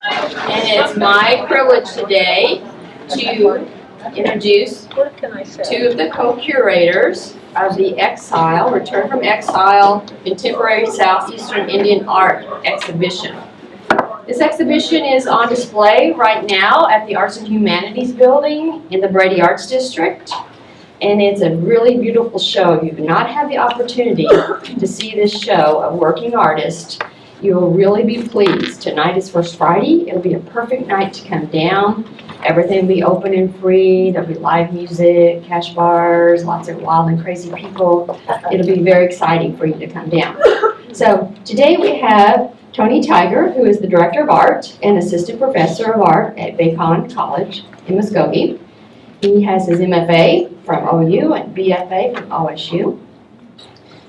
And it's my privilege today to introduce two of the co-curators of the Return from Exile Contemporary Southeastern Indian Art exhibition. This exhibition is on display right now at the Arts and Humanities Building in the Brady Arts District. And it's a really beautiful show. If you do not have the opportunity to see this show of working artists, you will really be pleased. Tonight is First Friday. It'll be a perfect night to come down. Everything will be open and free. There'll be live music, cash bars, lots of wild and crazy people. It'll be very exciting for you to come down. So today we have Tony T, who is the Director of Art and Assistant Professor of Art at Bacon College in Muscogee. He has his MFA from OU and BFA from OSU.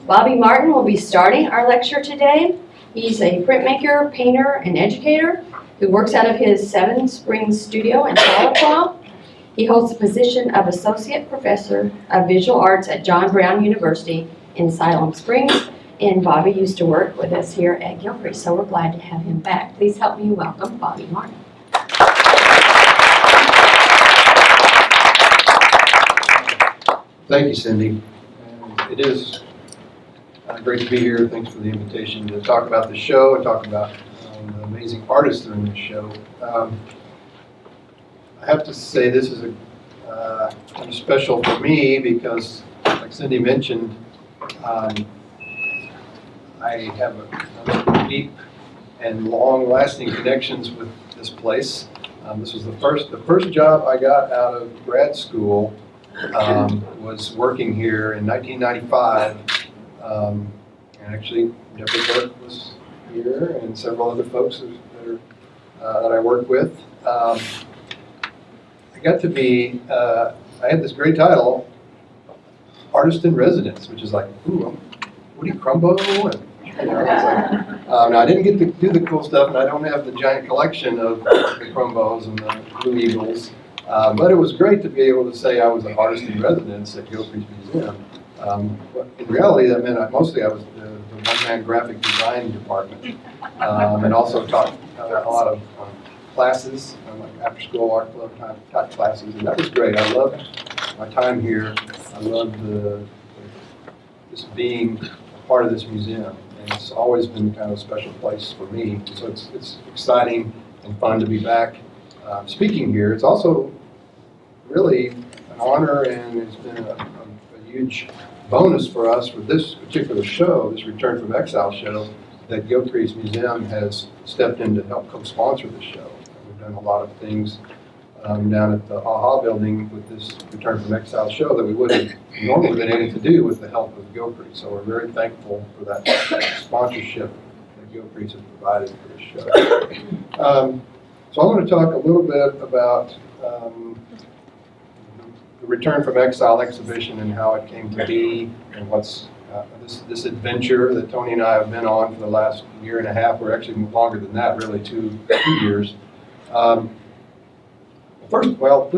Bobby Martin will be starting our lecture today. He's a printmaker, painter, and educator who works out of his Seven Springs studio in Choctaw. He holds the position of Associate Professor of Visual Arts at John Brown University in Siloam Springs. And Bobby used to work with us here at Gilcrease, so we're glad to have him back. Please help me welcome Bobby Martin. Thank you, Cindy. It is great to be here. Thanks for the invitation to talk about the show and talk about the amazing artists that are in this show. I have to say this is kind of special for me because, like Cindy mentioned, I have a deep and long-lasting connections with this place. This was the first job I got out of grad school. Was working here in 1995, and actually Deborah Burke was here and several other folks that I work with. I got to be, I had this great title, Artist in Residence, which is like, ooh, Woody Crumbo, and it's like, now I didn't get to do the cool stuff, and I don't have the giant collection of the Crumbos and the Blue Eagles. But it was great to be able to say I was an artist in residence at Gilcrease Museum. But in reality, that meant mostly I was the one-man graphic design department, and also taught a lot of classes, like after-school art club type classes, and that was great. I loved my time here. I loved just being a part of this museum, and it's always been kind of a special place for me. So it's exciting and fun to be back. Speaking here. It's also really an honor, and it's been a huge bonus for us for this particular show, this Return from Exile show, that Gilcrease Museum has stepped in to help co-sponsor the show. We've done a lot of things down at the AHA building with this Return from Exile show that we wouldn't have normally been able to do with the help of Gilcrease. So we're very thankful for that sponsorship that Gilcrease has provided for this show. So I want to talk a little bit about the Return from Exile exhibition and how it came to be, and what's this adventure that Tony and I have been on for the last year and a half, or actually longer than that, really, two years. This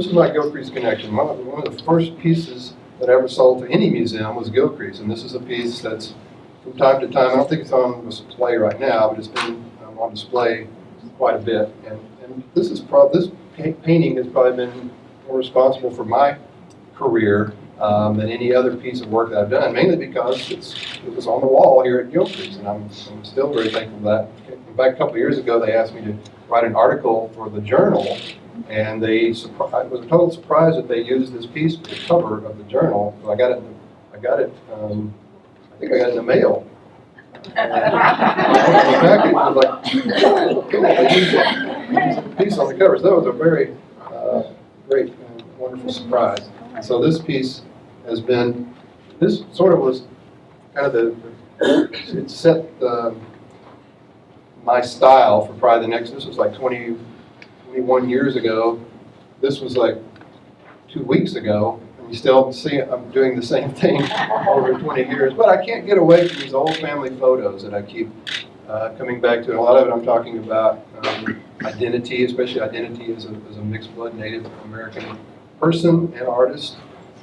is my Gilcrease connection. One of the first pieces that I ever sold to any museum was Gilcrease, and this is a piece that's from time to time, I don't think it's on display right now, but it's been on display quite a bit. And this painting has probably been more responsible for my career than any other piece of work that I've done, mainly because it was on the wall here at Gilcrease, and I'm still very thankful for that. In fact, a couple of years ago, they asked me to write an article for the journal, and it was a total surprise that they used this piece for the cover of the journal. So I think I got it in the mail. Package was like, they used a piece on the cover. So that was a very great and wonderful surprise. And so this piece has been, this sort of was kind of it set my style for probably the next, this was like 21 years ago. This was like 2 weeks ago. You still see I'm doing the same thing over 20 years, but I can't get away from these old family photos that I keep coming back to. And a lot of it I'm talking about identity, especially identity as a mixed blood Native American person and artist.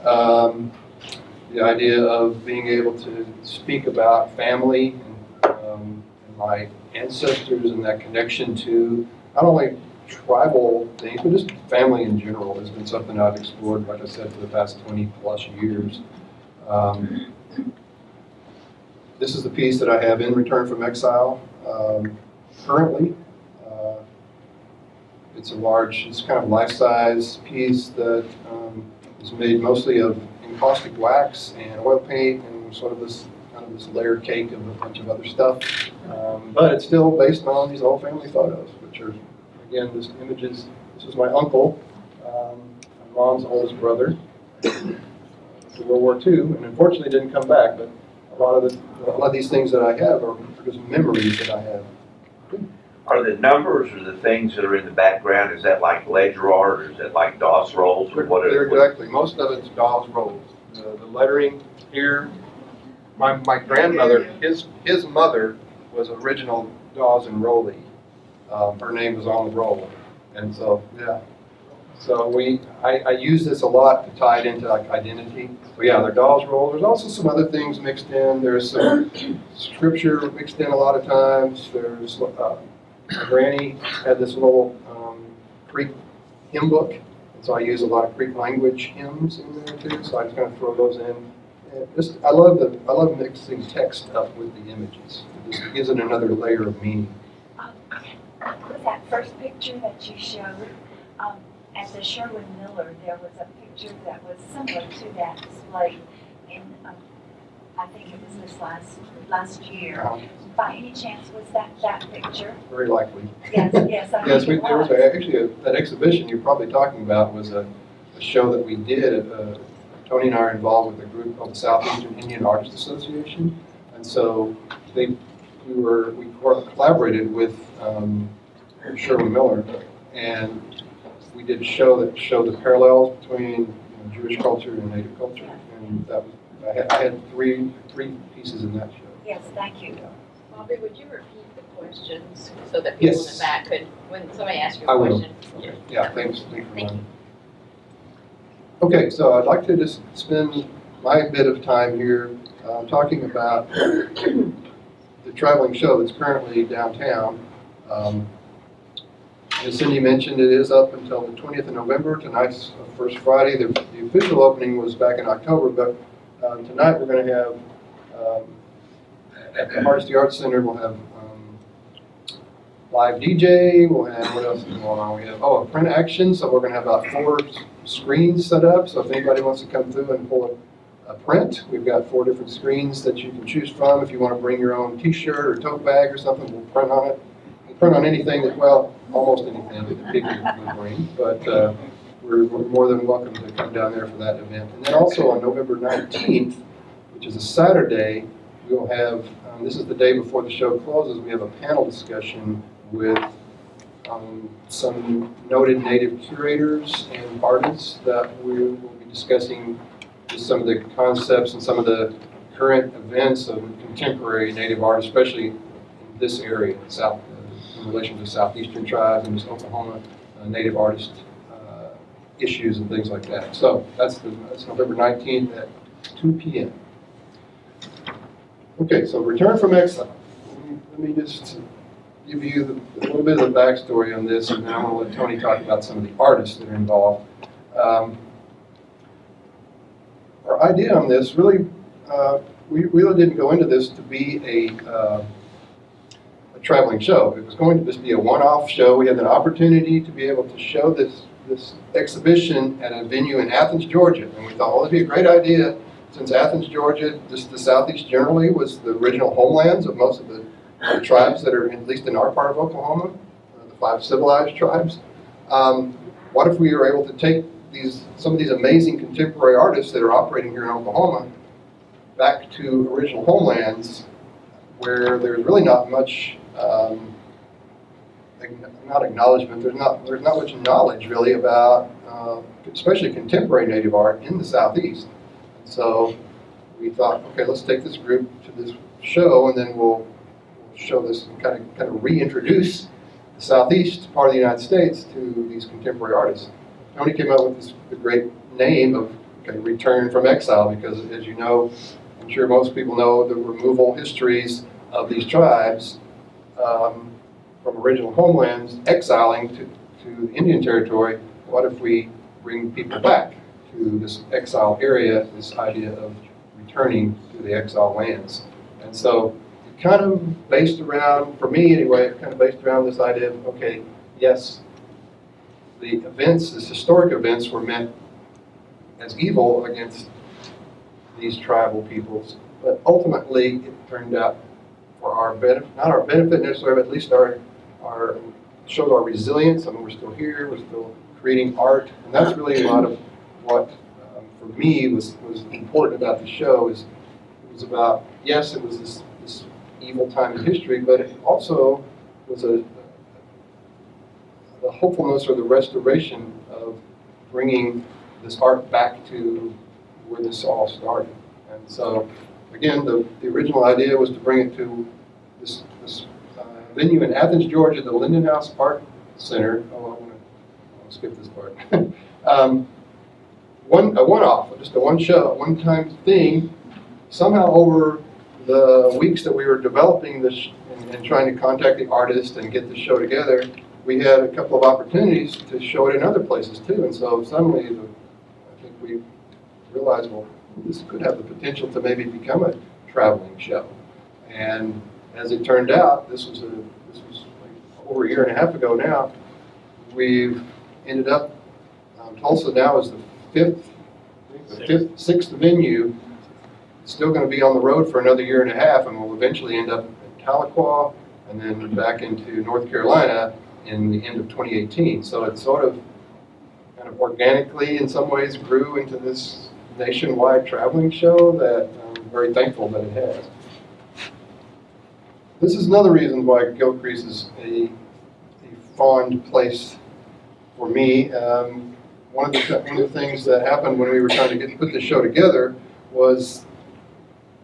The idea of being able to speak about family and my ancestors and that connection to not only tribal things, but just family in general has been something I've explored, like I said, for the past 20 plus years. This is the piece that I have in Return from Exile currently. It's kind of life-size piece that is made mostly of encaustic wax and oil paint and sort of this layered cake of a bunch of other stuff. But it's still based on these old family photos, which are, again, this images. This is my uncle, my mom's oldest brother, to World War II, and unfortunately didn't come back. But a lot of these things that I have are just memories that I have. Are the numbers or the things that are in the background, is that like ledger art, or is that like DOS rolls, or what? Exactly. Most of it's DOS rolls. The lettering here, my grandmother, his mother was original Dawes and Rowley. Her name was on the roll, and so yeah. So I use this a lot to tie it into like identity. So yeah, they're Dawes rolls. There's also some other things mixed in. There's some scripture mixed in a lot of times. There's my granny had this little Creek hymn book, and so I use a lot of Creek language hymns in there too. So I just kind of throw those in. And I love mixing text up with the images. It just gives it another layer of meaning. With that first picture that you showed, at the Sherwin-Miller, there was a picture that was similar to that displayed in, I think it was this last year. By any chance, was that picture? Very likely. Yes, I Yes, think there was actually that exhibition you're probably talking about was a show that we did. Tony and I are involved with a group called the Southeastern Indian Artists Association, and so we collaborated with Sherwin-Miller, and we did a show that showed the parallels between Jewish culture and Native culture, and that was, I had three pieces in that show. Yes, thank you. Bobby, would you repeat the questions so that people in the back could, when somebody asks you a question? Okay. Yeah, thanks. Thank you. Okay, so I'd like to just spend my bit of time here talking about the traveling show that's currently downtown. As Cindy mentioned, it is up until the 20th of November. Tonight's first Friday. The official opening was back in October, but tonight we're going to have, at the Hardesty Arts Center, we'll have live DJ, we'll have, what else is going on? We have, a print action, so we're going to have about 4 screens set up, so if anybody wants to come through and pull a print, we've got 4 different screens that you can choose from. If you want to bring your own t-shirt or tote bag or something, we'll print on it. We'll print on anything that, well, almost anything that people will bring, but we're more than welcome to come down there for that event. And then also on November 19th, which is a Saturday, we'll have, this is the day before the show closes, we have a panel discussion with some noted Native curators and artists that we will be discussing just some of the concepts and some of the current events of contemporary Native art, especially in this area, in relation to Southeastern tribes and just Oklahoma Native artist issues and things like that. So that's November 19th at 2 p.m. Okay, so Return from Exile. Let me just give you a little bit of the backstory on this, and then I'm going to let Tony talk about some of the artists that are involved. Our idea on this, really, we really didn't go into this to be a traveling show. It was going to just be a one-off show. We had an opportunity to be able to show this exhibition at a venue in Athens, Georgia, and we thought, well, it'd be a great idea, since Athens, Georgia, just the Southeast generally, was the original homelands of most of the tribes that are, at least in our part of Oklahoma, the Five Civilized Tribes. What if we were able to take some of these amazing contemporary artists that are operating here in Oklahoma back to original homelands where there's really not much, not acknowledgement, there's not much knowledge really about, especially contemporary Native art in the Southeast. So we thought, okay, let's take this group to this show, and then we'll show this and kind of reintroduce the Southeast part of the United States to these contemporary artists. Tony came up with the great name of Return from Exile, because as you know, I'm sure most people know the removal histories of these tribes. from original homelands exiling to the Indian Territory, what if we bring people back to this exile area, this idea of returning to the exile lands? And so it kind of based around, for me anyway, it kind of based around this idea of, okay, yes, the events, these historic events were meant as evil against these tribal peoples, but ultimately it turned out for our benefit, not our benefit necessarily, but at least our showed our resilience. I mean, we're still here, we're still creating art, and that's really a lot of what, for me, was important about the show. Is it was about, yes, it was this evil time in history, but it also was the hopefulness or the restoration of bringing this art back to where this all started. And so, again, the original idea was to bring it to this venue in Athens, Georgia, the Linden House Art Center. Oh, I'll skip this part. A one-off, just a one-show, one-time thing. Somehow over the weeks that we were developing this and trying to contact the artist and get the show together, we had a couple of opportunities to show it in other places too. And so suddenly, I think we realized, well, this could have the potential to maybe become a traveling show. And as it turned out, this was like over a year and a half ago now. We've ended up, Tulsa now is the sixth venue. It's still going to be on the road for another year and a half, and we'll eventually end up in Tahlequah and then back into North Carolina in the end of 2018. So it sort of kind of organically in some ways grew into this nationwide traveling show that I'm very thankful that it has. This is another reason why Gilcrease is a fond place for me. One of the things that happened when we were trying to put this show together was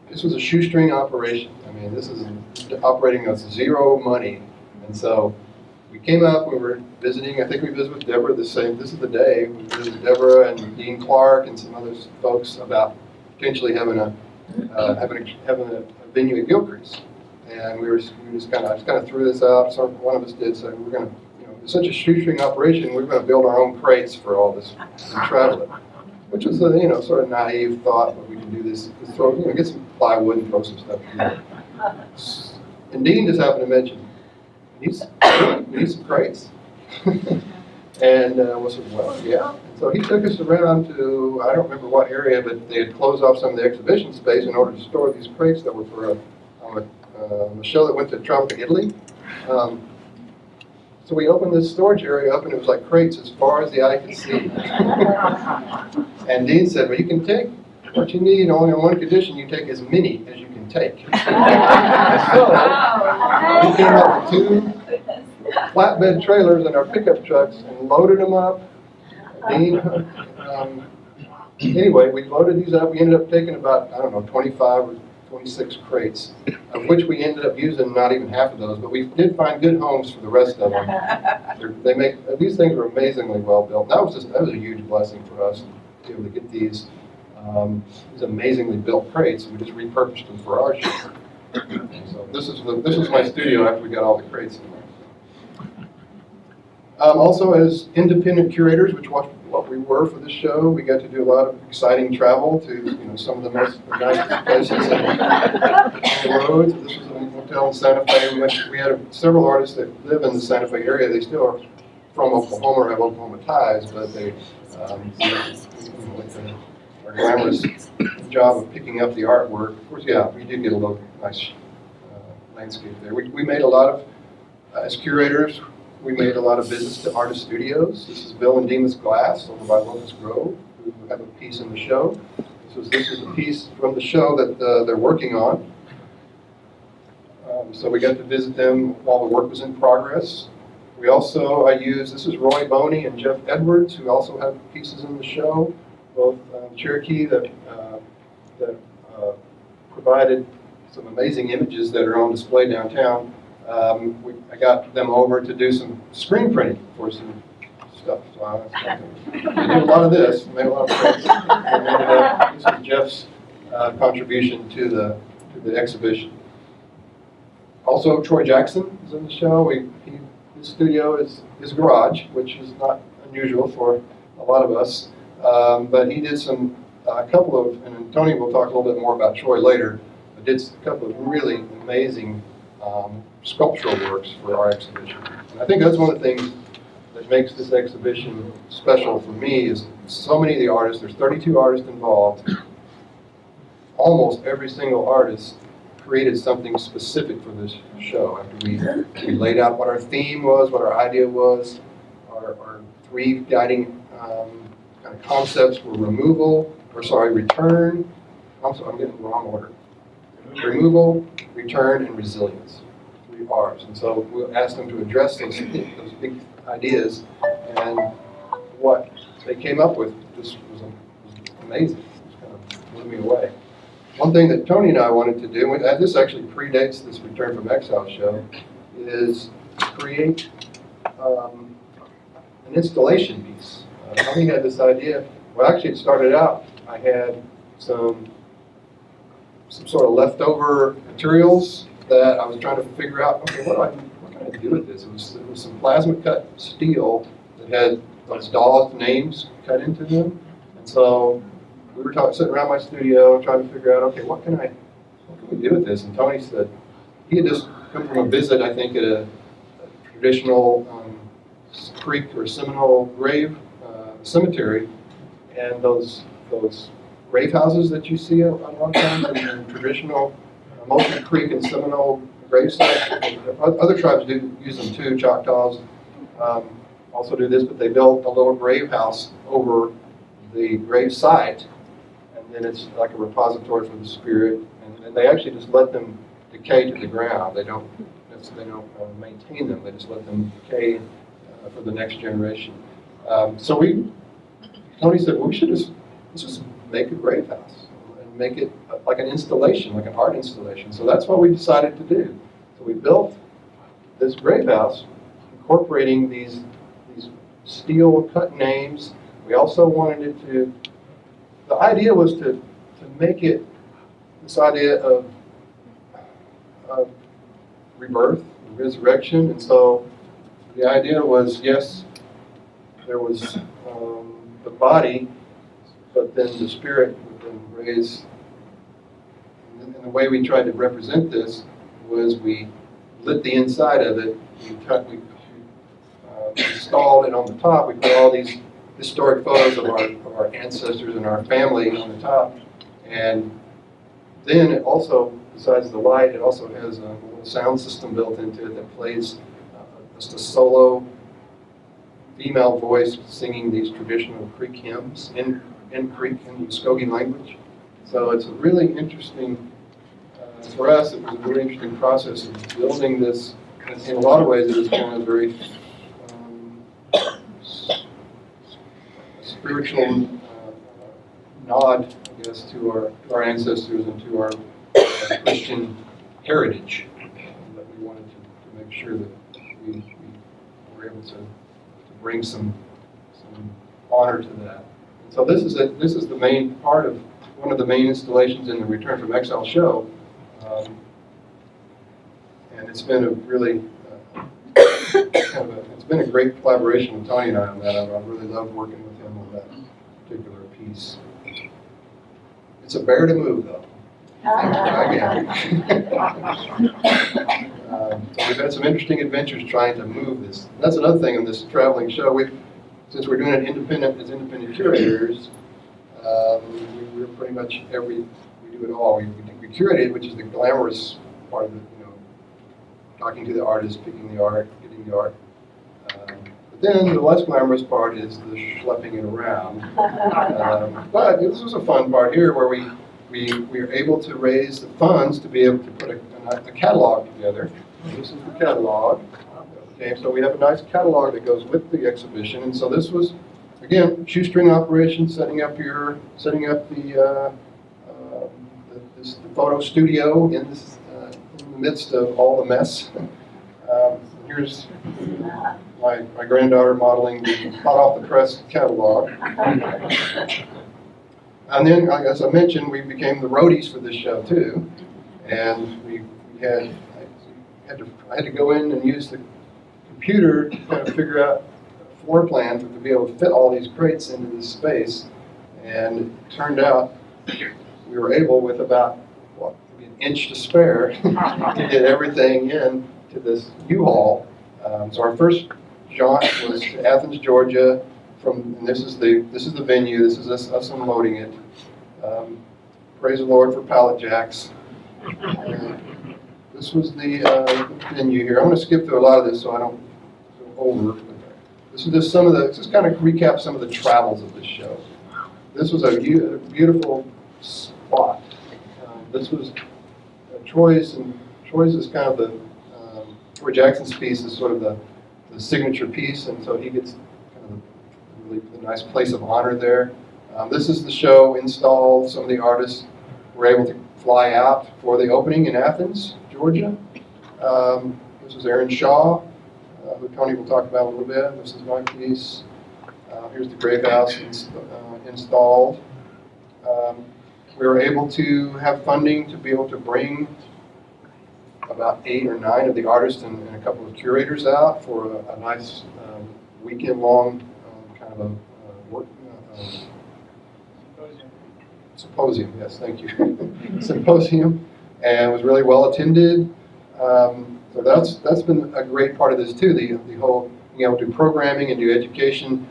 this was a shoestring operation. I mean, this is operating with zero money. And so we came up, we were visiting, I think we visited with Deborah this is the day, we visited Deborah and Dean Clark and some other folks about potentially having a venue at Gilcrease. And we just kind of threw this out. So one of us did say we're going to, it's such a shoestring operation. We're going to build our own crates for all this and travel it, which was a sort of naive thought. But we can do this, get some plywood and throw some stuff together. And Dean just happened to mention we need some crates. And we said, well, yeah. And so he took us around to, I don't remember what area, but they had closed off some of the exhibition space in order to store these crates that were for a show that went to Tropic, Italy. So we opened this storage area up, and it was like crates as far as the eye could see. And Dean said, well, you can take what you need, only on one condition: you take as many as you can take. So we came up with 2 flatbed trailers in our pickup trucks and loaded them up. Dean, anyway, we loaded these up. We ended up taking about, 25 or 26 crates, of which we ended up using not even half of those, but we did find good homes for the rest of them. These things were amazingly well built. That was a huge blessing for us to be able to get these amazingly built crates. We just repurposed them for our show. So this is my studio after we got all the crates in there. Also, as independent curators, which was what we were for the show, we got to do a lot of exciting travel to some of the nicest places on the road. So this was a hotel in Santa Fe. We had several artists that live in the Santa Fe area. They still are from Oklahoma or have Oklahoma ties, but they our glamorous job of picking up the artwork. Of course, yeah, we did get a little nice landscape there. We made a lot of, as curators, we made a lot of visits to artist studios. This is Bill and Demas Glass over by Locust Grove, who have a piece in the show. This is a piece from the show that they're working on. So we got to visit them while the work was in progress. We also, this is Roy Boney and Jeff Edwards, who also have pieces in the show, both Cherokee that provided some amazing images that are on display downtown. I got them over to do some screen printing for some stuff. So we did a lot of this, made a lot of prints. And this is Jeff's contribution to the exhibition. Also, Troy Jackson is in the show. His studio is his garage, which is not unusual for a lot of us. But he did a couple of, and Tony will talk a little bit more about Troy later, but did a couple of really amazing sculptural works for our exhibition. And I think that's one of the things that makes this exhibition special for me is so many of the artists, there's 32 artists involved, almost every single artist created something specific for this show. After we laid out what our theme was, what our idea was, our three guiding kind of concepts were return, I'm getting the wrong order. Removal, return, and resilience. 3 R's. And so we asked them to address those big ideas, and what they came up with just was amazing. It just kind of blew me away. One thing that Tony and I wanted to do, and this actually predates this Return from Exile show, is create an installation piece. Tony had this idea. Well, actually, it started out, I had some sort of leftover materials that I was trying to figure out, okay, what can I do with this? It was some plasma cut steel that had those dolls' names cut into them. And so we were sitting around my studio trying to figure out, okay, what can we do with this? And Tony said, he had just come from a visit, I think, at a traditional Creek or Seminole grave cemetery, and those grave houses that you see a lot of times in traditional, mostly Creek and Seminole grave sites. Other tribes do use them too. Choctaws also do this, but they built a little grave house over the grave site, and then it's like a repository for the spirit, and they actually just let them decay to the ground. They don't maintain them. They just let them decay for the next generation. So Tony said, well, let's just make a grave house and make it like an installation, like an art installation. So that's what we decided to do. So we built this grave house, incorporating these steel cut names. We also wanted it to, the idea was to make it this idea of rebirth, resurrection. And so the idea was, yes, there was the body, but then the spirit would then raise. And the way we tried to represent this was we lit the inside of it. We installed it on the top. We put all these historic photos of our ancestors and our family on the top. And then it also, besides the light, it also has a little sound system built into it that plays just a solo female voice singing these traditional Creek hymns in Creek, in Muscogee language. So it's a really interesting, for us, it was a really interesting process of building this. In a lot of ways, it was kind of very spiritual nod, I guess, to our ancestors and to our Christian heritage that we wanted to make sure that we were able to bring some honor to that. And so this is the main part of one of the main installations in the Return from Exile show, and it's been a really it's been a great collaboration with Tony and I on that. I really loved working with him on that particular piece. It's a bear to move, though. So we've had some interesting adventures trying to move this. And that's another thing on this traveling show. Since we're doing it independent curators, we're pretty much we do it all. We curate it, which is the glamorous part of it, talking to the artist, picking the art, getting the art. But then the less glamorous part is the schlepping it around. But this was a fun part here where we were able to raise the funds to be able to put a catalog together. This is the catalog. Okay, so we have a nice catalog that goes with the exhibition, and so this was, again, shoestring operation, setting up the photo studio in the midst of all the mess. Here's my granddaughter modeling the hot off the press catalog. And then, as I mentioned, we became the roadies for this show too, and we had I had to go in and use the computer to kind of figure out a floor plan to be able to fit all these crates into this space. And it turned out we were able, with about, what, maybe an inch to spare, to get everything in to this U-Haul. So our first jaunt was to Athens, Georgia. And this is the venue. This is us unloading it. Praise the Lord for pallet jacks. This was the venue here. I'm going to skip through a lot of this so I don't go over. This is just just kind of recap some of the travels of this show. This was a beautiful spot. This was Troy's is kind of the Troy Jackson's piece is sort of the signature piece, and so he gets kind of really the nice place of honor there. This is the show installed. Some of the artists were able to fly out for the opening in Athens, Georgia. This is Aaron Shaw, who Tony will talk about a little bit. This is my piece. Here's the grave house installed. We were able to have funding to be able to bring about 8 or 9 of the artists and a couple of curators out for a nice weekend-long kind of a work symposium. Yes, thank you. Symposium, and it was really well attended. So that's been a great part of this too. The whole being able to do programming and do education,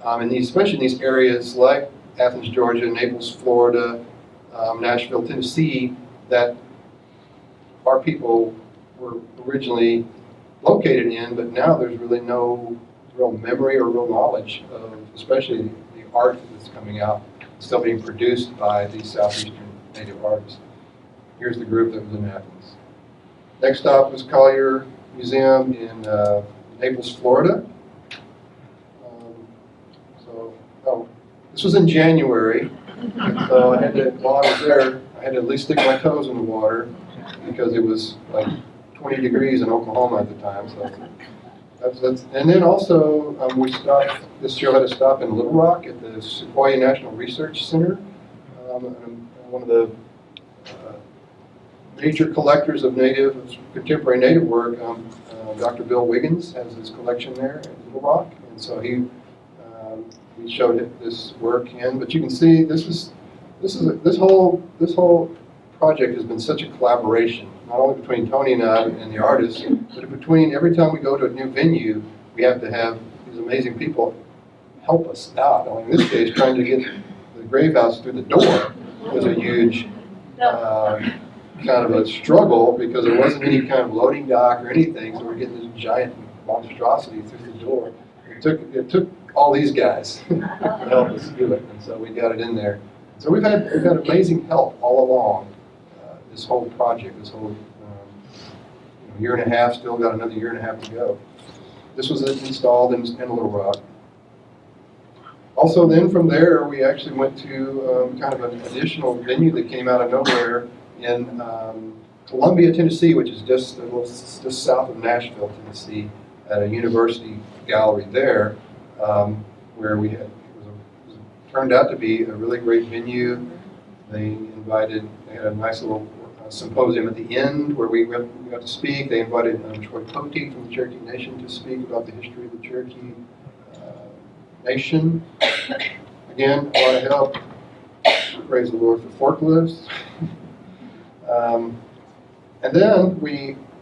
and especially in these areas like Athens, Georgia, Naples, Florida, Nashville, Tennessee, that our people were originally located in, but now there's really no real memory or real knowledge of, especially the art that's coming out, still being produced by these Southeastern Native artists. Here's the group that was in Athens. Next stop was Collier Museum in Naples, Florida. This was in January, so I had to, while I was there, I had to at least stick my toes in the water because it was like 20 degrees in Oklahoma at the time. So and then also we stopped. This show had a stop in Little Rock at the Sequoia National Research Center. One of the major collectors of contemporary Native work, Dr. Bill Wiggins, has his collection there at Little Rock, and so we showed this work in. But you can see this whole project has been such a collaboration, not only between Tony and I and the artists, but between every time we go to a new venue, we have to have these amazing people help us out. In this case, trying to get the grave house through the door was a huge kind of a struggle because there wasn't any kind of loading dock or anything, so we're getting this giant monstrosity through the door. It took all these guys to help us do it, and so we got it in there. So we've had amazing help all along this whole project, this whole year and a half. Still got another year and a half to go. This was installed in Little Rock. Also, then from there, we actually went to kind of an additional venue that came out of nowhere in Columbia, Tennessee, which is just south of Nashville, Tennessee, at a university gallery there, where we had turned out to be a really great venue. They had a nice little symposium at the end where we got to speak. They invited Troy T from the Cherokee Nation to speak about the history of the Cherokee Nation. Again, a lot of help. Praise the Lord for forklifts. And then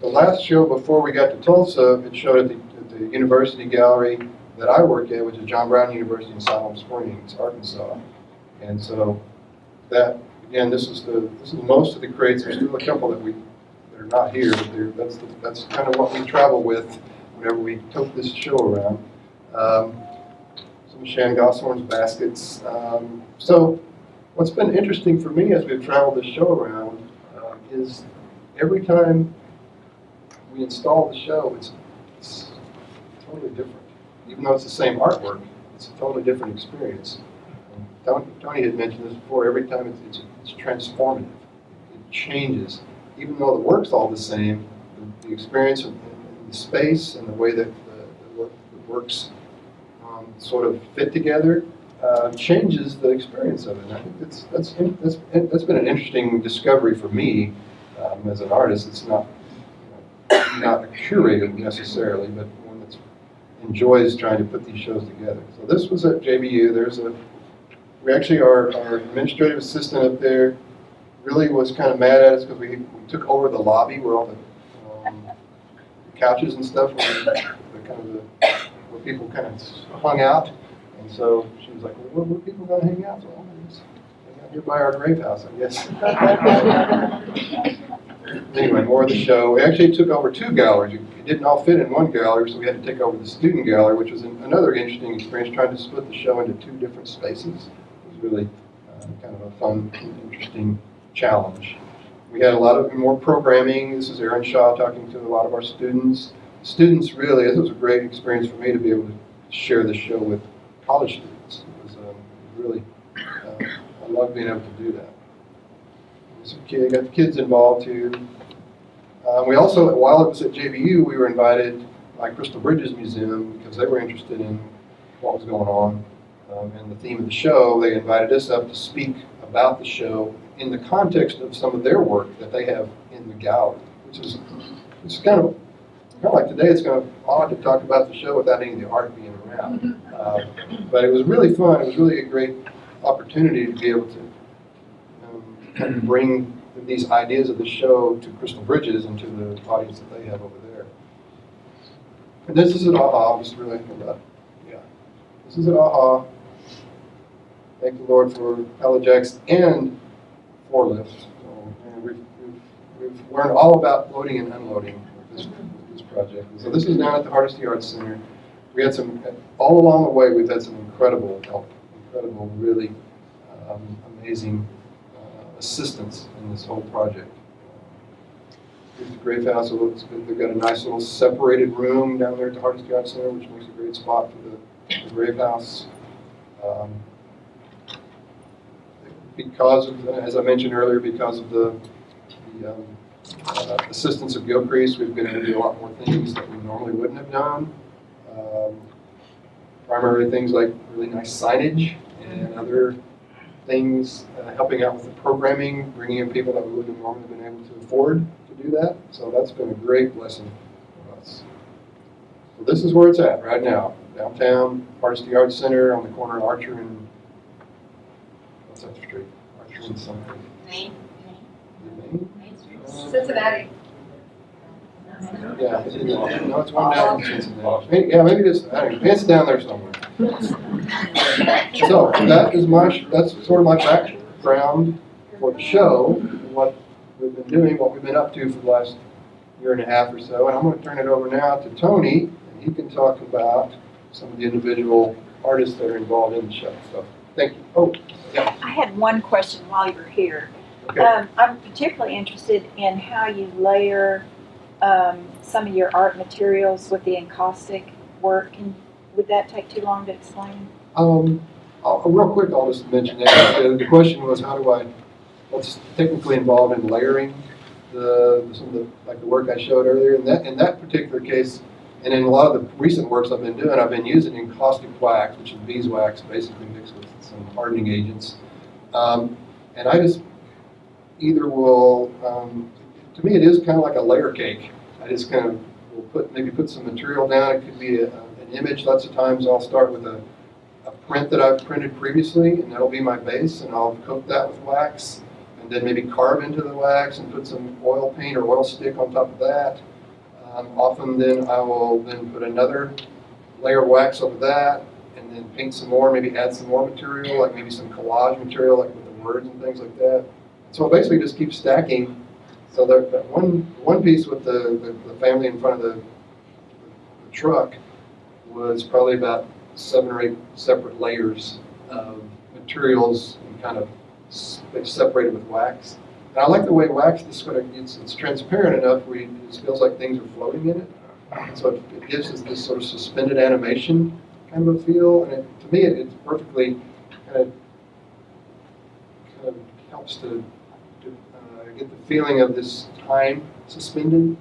the last show before we got to Tulsa, it showed at the university gallery that I work at, which is John Brown University in Siloam Springs, Arkansas. And so that, again, this is most of the crates. There's still a couple that are not here, but that's kind of what we travel with whenever we took this show around. Some Shan Gosshorn's baskets. So what's been interesting for me as we've traveled this show around is every time we install the show, it's totally different. Even though it's the same artwork, it's a totally different experience. Tony had mentioned this before. Every time it's transformative. It changes. Even though the work's all the same, the experience of the space and the way that the works sort of fit together changes the experience of it. And I think that's been an interesting discovery for me as an artist. It's not not a curator necessarily, but one that enjoys trying to put these shows together. So this was at JBU. We actually, our administrative assistant up there really was kind of mad at us because we took over the lobby where all the couches and stuff where people kind of hung out. And so she was like, well, where are people going to hang out? So hang out here by our grave house, I guess. Anyway, more of the show. We actually took over 2 galleries. It didn't all fit in one gallery, so we had to take over the student gallery, which was another interesting experience, trying to split the show into 2 different spaces. It was really kind of a fun, interesting challenge. We had a lot of more programming. This is Aaron Shaw talking to a lot of our students. Students really, this was a great experience for me to be able to share this show with college students. It was really, I love being able to do that. So got the kids involved too. We also, while it was at JBU, we were invited by Crystal Bridges Museum because they were interested in what was going on and the theme of the show. They invited us up to speak about the show in the context of some of their work that they have in the gallery, which is kind of like today. It's kind of odd to talk about the show without any of the art being around. But it was really fun. It was really a great opportunity to be able to kind of bring these ideas of the show to Crystal Bridges and to the audience that they have over there. And this is at AHA. Just really about, yeah. This is at AHA. Thank the Lord for Pelajacks and for lifts. So, we've learned all about loading and unloading with this project. So this is down at the Hardesty Arts Center. We had all along the way, we've had some incredible help, really amazing assistance in this whole project. Here's the grave house. They've got a nice little separated room down there at the Hardesty Arts Center, which makes a great spot for the grave house. Because of, as I mentioned earlier, because of the assistance of Gilcrease, we've been able to do a lot more things that we normally wouldn't have done. Primarily things like really nice signage and other things, helping out with the programming, bringing in people that we wouldn't have normally been able to afford to do that. So that's been a great blessing for us. So this is where it's at right now. Downtown, Hardesty Arts Center on the corner of Archer and, what's that street? Archer and something. Main. Cincinnati. Yeah, no, it's one down in Cincinnati. Yeah, maybe just, I don't know, it's down there somewhere. So that's sort of my background for the show, what we've been doing, what we've been up to for the last year and a half or so. And I'm going to turn it over now to Tony, and he can talk about some of the individual artists that are involved in the show. So thank you. Oh, yeah. I had one question while you were here. Okay. I'm particularly interested in how you layer some of your art materials with the encaustic work. Would that take too long to explain? Real quick, I'll just mention that. The question was, what's technically involved in layering some of the work I showed earlier. In that particular case, and in a lot of the recent works I've been doing, I've been using encaustic wax, which is beeswax, basically mixed with some hardening agents. And I just either will, to me it is kind of like a layer cake. I just kind of will maybe put some material down. It could be an image. Lots of times I'll start with a print that I've printed previously, and that'll be my base, and I'll coat that with wax, and then maybe carve into the wax and put some oil paint or oil stick on top of that. Often then I will then put another layer of wax over that, and then paint some more, maybe add some more material, like maybe some collage material, like with the words and things like that. So I basically just keep stacking. So that one piece with the family in front of the truck was probably about 7 or 8 separate layers of materials and kind of separated with wax. And I like the way wax is sort of, it's transparent enough where it feels like things are floating in it. So it gives us this sort of suspended animation kind of a feel. And to me, it's perfectly kind of helps to get the feeling of this time suspended,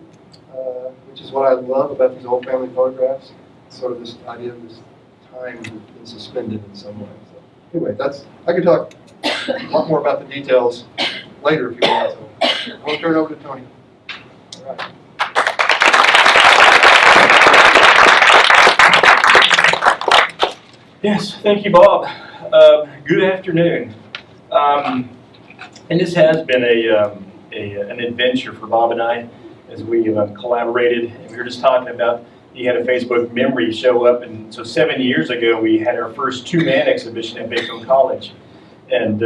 which is what I love about these old family photographs. Sort of this idea of this time being suspended in some way. So anyway, I could talk a lot more about the details later if you want. So I'll turn it over to Tony. All right. Yes, thank you, Bob. Good afternoon. And this has been an adventure for Bob and I as we collaborated. And we were just talking about, he had a Facebook memory show up, and so 7 years ago we had our first two-man exhibition at Bacone College. And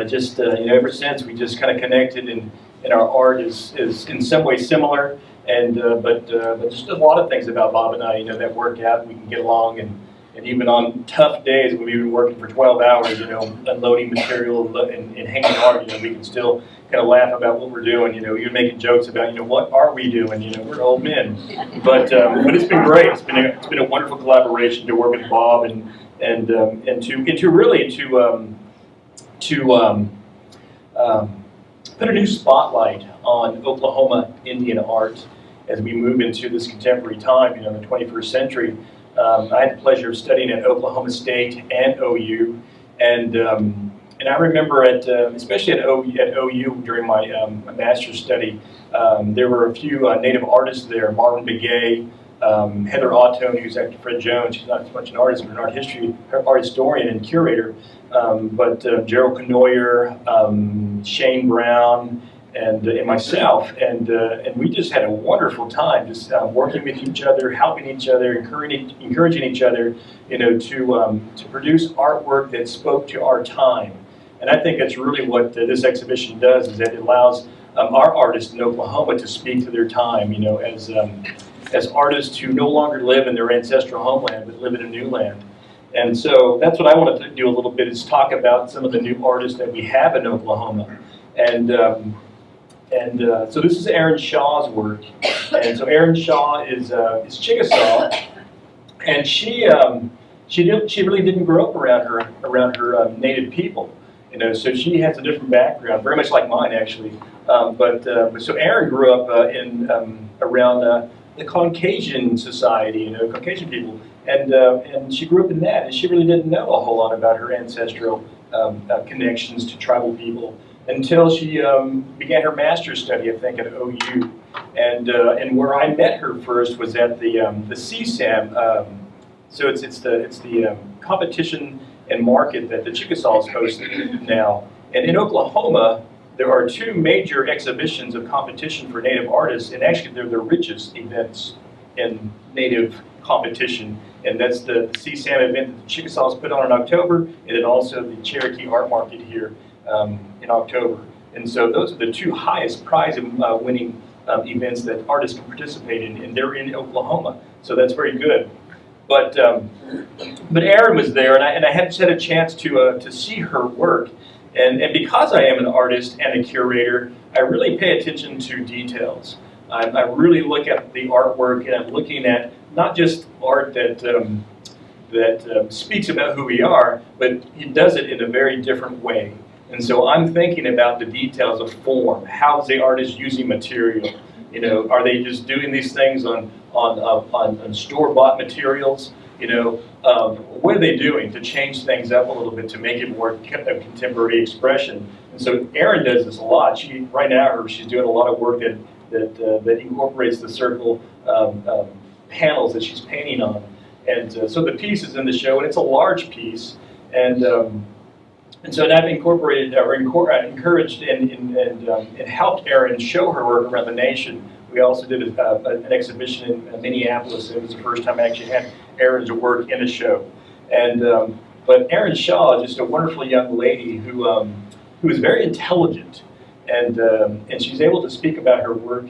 just ever since we just kind of connected, and our art is in some ways similar, and but just a lot of things about Bob and I, that work out. We can get along, and even on tough days when we've been working for 12 hours, unloading material and hanging art, we can still kind of laugh about what we're doing. You're making jokes about, what are we doing? We're old men, but it's been great. It's been a wonderful collaboration to work with Bob and to really put a new spotlight on Oklahoma Indian art as we move into this contemporary time, the 21st century. I had the pleasure of studying at Oklahoma State and OU, and I remember especially at OU during my master's study, there were a few Native artists there: Marvin Begay, Heather Autone, who's actually Fred Jones. She's not as much an artist, but an art historian and curator. But Gerald Canoyer, Shane Brown, and myself, and we just had a wonderful time, just working with each other, helping each other, encouraging each other, to produce artwork that spoke to our time. And I think that's really what this exhibition does, is that it allows our artists in Oklahoma to speak to their time, as artists who no longer live in their ancestral homeland, but live in a new land. And so that's what I wanted to do a little bit, is talk about some of the new artists that we have in Oklahoma. And so this is Erin Shaw's work. And so Erin Shaw is Chickasaw, and she really didn't grow up around her native people. So she has a different background, very much like mine actually. But so Erin grew up around the Caucasian society, Caucasian people. And she grew up in that, and she really didn't know a whole lot about her ancestral connections to tribal people until she began her master's study, I think, at OU. And where I met her first was at the CSAM. So it's the competition and market that the Chickasaws host now. And in Oklahoma, there are two major exhibitions of competition for Native artists, and actually they're the richest events in Native competition. And that's the CSAM event that the Chickasaws put on in October, and then also the Cherokee Art Market here in October. And so those are the two highest prize winning events that artists can participate in, and they're in Oklahoma. So that's very good. But Erin was there, and I had a chance to see her work. And because I am an artist and a curator, I really pay attention to details. I really look at the artwork, and I'm looking at not just art that speaks about who we are, but he does it in a very different way. And so I'm thinking about the details of form. How's the artist using material? Are they just doing these things on store-bought materials? What are they doing to change things up a little bit to make it more a contemporary expression? And so Erin does this a lot. Right now she's doing a lot of work that incorporates the circle panels that she's painting on. And so the piece is in the show, and it's a large piece. And so I've incorporated or encouraged and helped Erin show her work around the nation. We also did an exhibition in Minneapolis. It was the first time I actually had Erin's work in a show. And but Erin Shaw is just a wonderful young lady who is very intelligent, and she's able to speak about her work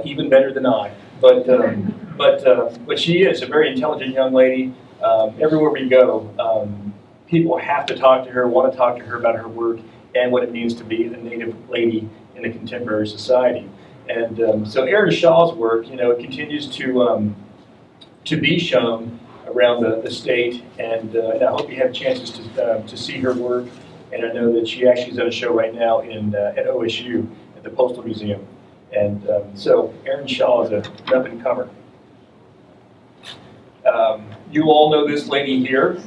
even better than I. But she is a very intelligent young lady. Everywhere we go, people have to talk to her, want to talk to her about her work and what it means to be a Native lady in a contemporary society. And so Erin Shaw's work, it continues to be shown around the state, and I hope you have chances to see her work. And I know that she actually is at a show right now at OSU at the Postal Museum. And so Erin Shaw is an up-and-comer. You all know this lady here.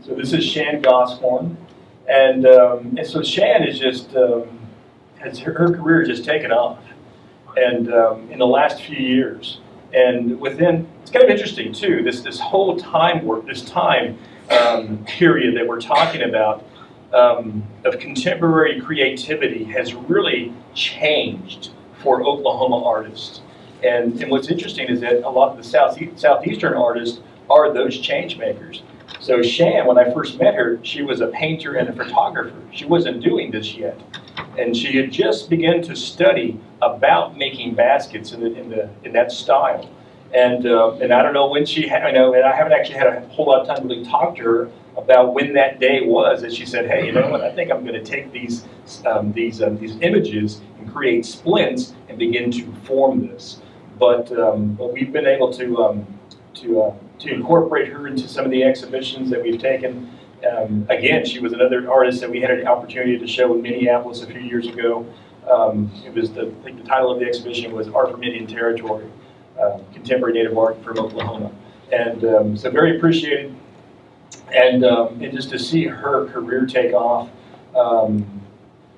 So this is Shan Goshorn, and so Shan is just has her career just taken off, and in the last few years, And within, it's kind of interesting too, this whole time period that we're talking about of contemporary creativity has really changed for Oklahoma artists. And what's interesting is that a lot of the Southeastern artists are those change makers. So Shan, when I first met her, she was a painter and a photographer. She wasn't doing this yet. And she had just begun to study about making baskets in that style. And I don't know when she had, and I haven't actually had a whole lot of time to really talk to her about when that day was. And she said, hey, you know what, I think I'm going to take these images and create splints and begin to form this. But we've been able to incorporate her into some of the exhibitions that we've taken. Again, she was another artist that we had an opportunity to show in Minneapolis a few years ago. It was I think the title of the exhibition was Art from Indian Territory, Contemporary Native Art from Oklahoma. And so very appreciated. And just to see her career take off. And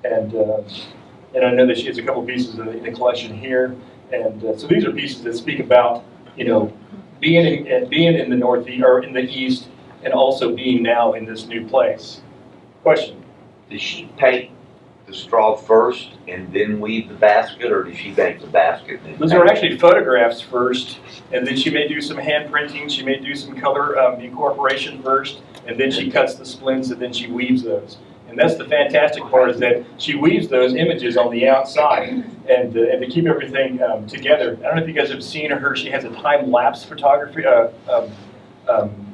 I know that she has a couple pieces in the collection here. And so these are pieces that speak about, you know, being in the Northeast or in the East, and also being now in this new place. Question? Does she paint the straw first and then weave the basket, or does she make the basket? And Those are actually photographs first, and then she may do some hand printing, she may do some color incorporation first, and then she cuts the splints, and then she weaves those. And that's the fantastic part, is that she weaves those images on the outside, and to keep everything together. I don't know if you guys have seen her. She has a time-lapse photography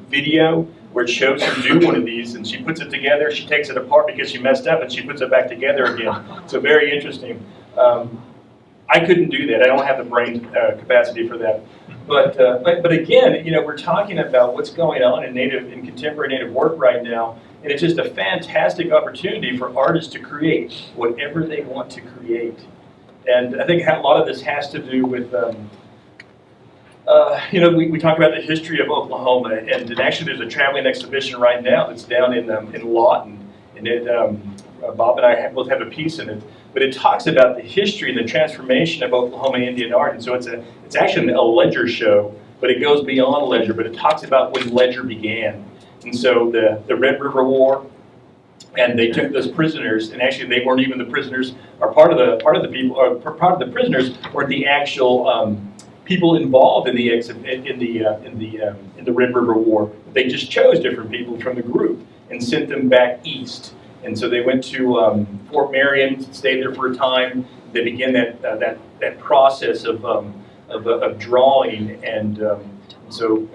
video where it shows her do one of these, and she puts it together. She takes it apart because she messed up, and she puts it back together again. So very interesting. I couldn't do that. I don't have the brain capacity for that. But again, you know, we're talking about what's going on in contemporary Native work right now. And it's just a fantastic opportunity for artists to create whatever they want to create. And I think a lot of this has to do with, you know, we talk about the history of Oklahoma, and actually there's a traveling exhibition right now that's down in Lawton, and Bob and I both have a piece in it. But it talks about the history and the transformation of Oklahoma Indian art, and so it's actually a ledger show, but it goes beyond ledger. But it talks about when ledger began. And so the Red River War, and they took those prisoners, and actually they weren't even the prisoners, or part of the prisoners were the actual people involved in the Red River War. They just chose different people from the group and sent them back east. And so they went to Fort Marion, stayed there for a time. They began that process of drawing, and so.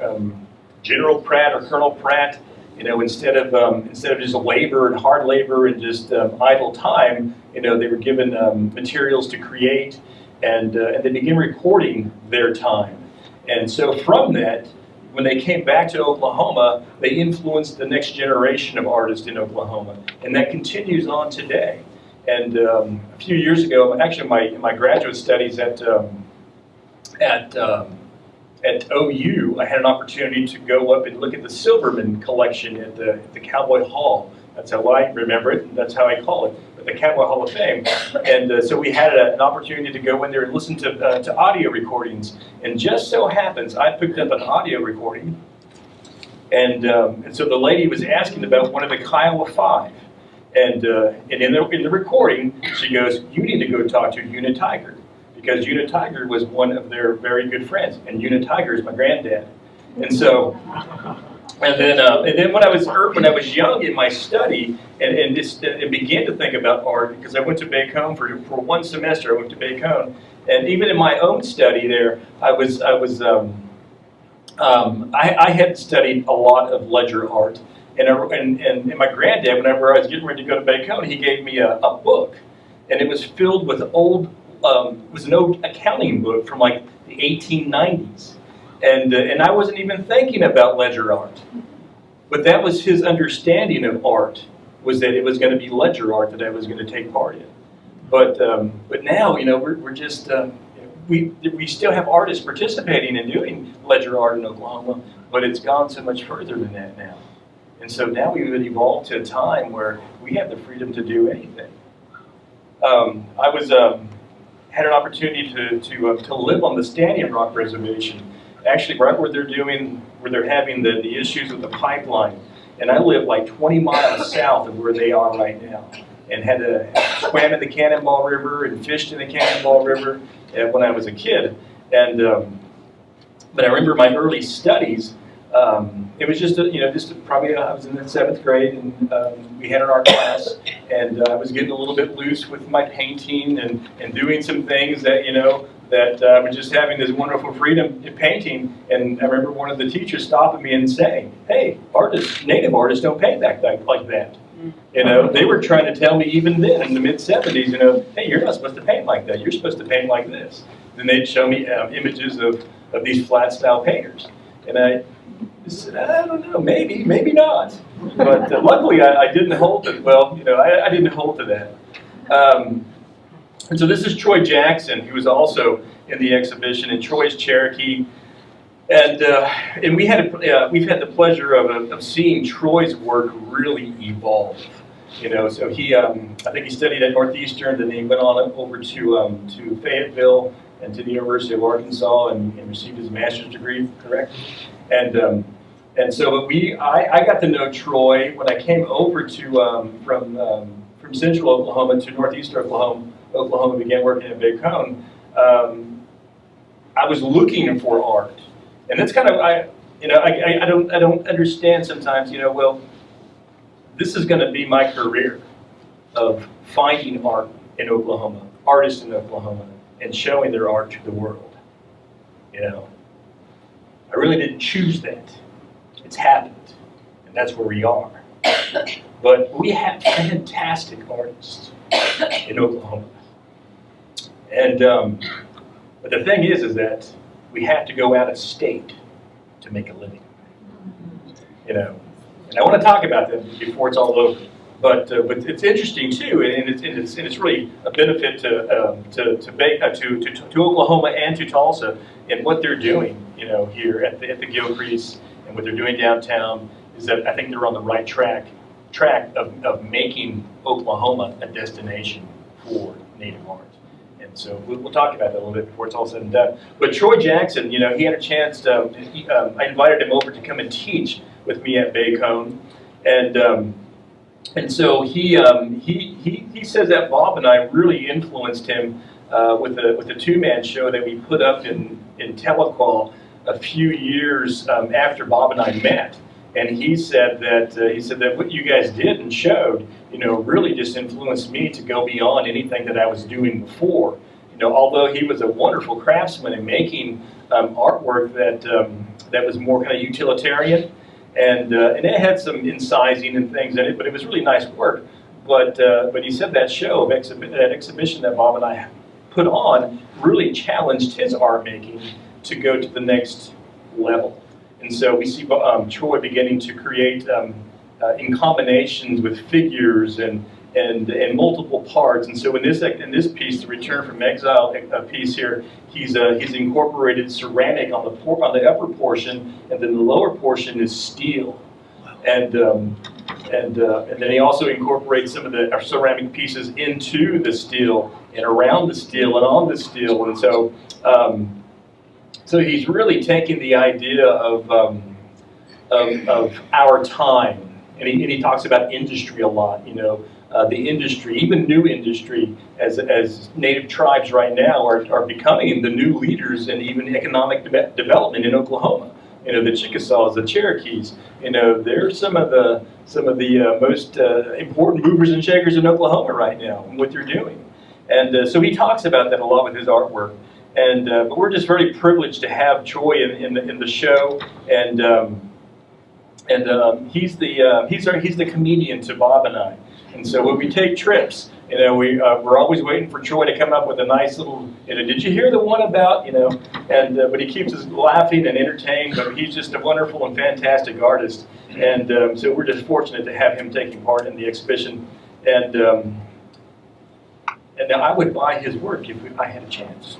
General Pratt or Colonel Pratt, you know, instead of just labor and hard labor and just idle time, you know, they were given materials to create, and they began recording their time. And so from that, when they came back to Oklahoma, they influenced the next generation of artists in Oklahoma, and that continues on today. And a few years ago, actually, my graduate studies at OU, I had an opportunity to go up and look at the Silverman collection at the Cowboy Hall. That's how I remember it, and that's how I call it, but the Cowboy Hall of Fame. And so we had an opportunity to go in there and listen to audio recordings. And just so happens, I picked up an audio recording, and so the lady was asking about one of the Kiowa Five. And in the recording, she goes, "You need to go talk to Una Tiger," because Una Tiger was one of their very good friends, and Una Tiger is my granddad. And so, and then when I was young in my study, and began to think about art, because I went to Bacone for one semester. I went to Bacone, and even in my own study there, I had studied a lot of ledger art, and my granddad, whenever I was getting ready to go to Bacone, he gave me a book, and it was filled with old. It was an old accounting book from like the 1890s, and I wasn't even thinking about ledger art, but that was his understanding of art, was that it was going to be ledger art that I was going to take part in. But now, you know, we're just we still have artists participating in doing ledger art in Oklahoma, but it's gone so much further than that now, and so now we've evolved to a time where we have the freedom to do anything. I was had an opportunity to live on the Standing Rock Reservation, actually right where they're having the issues with the pipeline. And I live like 20 miles south of where they are right now, and had swam in the Cannonball River and fished in the Cannonball River when I was a kid. And but I remember my early studies. It was just probably I was in the 7th grade, and we had an art class, and I was getting a little bit loose with my painting and doing some things that that I was just having this wonderful freedom in painting. And I remember one of the teachers stopping me and saying, "Hey, native artists don't paint like that." They were trying to tell me even then in the mid-70s, hey, you're not supposed to paint like that. You're supposed to paint like this. Then they'd show me images of these flat style painters, and I said, I don't know, maybe not. But luckily, I didn't hold to. Well, I didn't hold to that. And so this is Troy Jackson, who was also in the exhibition, and Troy's Cherokee. And we've had the pleasure of seeing Troy's work really evolve. So he, I think he studied at Northeastern, then he went on over to Fayetteville and to the University of Arkansas and received his master's degree, correct? And so I got to know Troy when I came over to from Central Oklahoma to Northeastern Oklahoma, began working at Bacone. I was looking for art. And that's kind of, I don't understand sometimes, well, this is going to be my career of finding art in Oklahoma, artists in Oklahoma, and showing their art to the world. I really didn't choose that. It's happened, and that's where we are. But we have fantastic artists in Oklahoma. And, but the thing is that we have to go out of state to make a living, And I want to talk about that before it's all over. But it's interesting too, and it's really a benefit to Oklahoma and to Tulsa and what they're doing, here at the Gilcrease and what they're doing downtown is that I think they're on the right track of making Oklahoma a destination for Native art. And so we'll talk about that a little bit before it's all said and done. But Troy Jackson, he had a chance to, I invited him over to come and teach with me at Bacone. And so he says that Bob and I really influenced him with the two-man show that we put up in Tahlequah a few years after Bob and I met. And he said that what you guys did and showed, really just influenced me to go beyond anything that I was doing before. Although he was a wonderful craftsman in making artwork that was more kind of utilitarian, and it had some incising and things in it, but it was really nice work. But he said that show, that exhibition that Bob and I put on, really challenged his art making to go to the next level. And so we see Troy beginning to create in combinations with figures and multiple parts. And so in this piece, the Return from Exile piece here, he's incorporated ceramic on the upper portion, and then the lower portion is steel. And then he also incorporates some of the ceramic pieces into the steel and around the steel and on the steel. And so so he's really taking the idea of our time, and he talks about industry a lot. The industry, even new industry, as Native tribes right now are becoming the new leaders in even economic development in Oklahoma. The Chickasaws, the Cherokees. They're some of the most important movers and shakers in Oklahoma right now, and what they're doing. And so he talks about that a lot with his artwork. And but we're just very privileged to have Troy in the show, and he's the comedian to Bob and I. And so when we take trips, we're always waiting for Troy to come up with a nice little, did you hear the one about, and but he keeps us laughing and entertained. But he's just a wonderful and fantastic artist, and so we're just fortunate to have him taking part in the exhibition. And I would buy his work if I had a chance.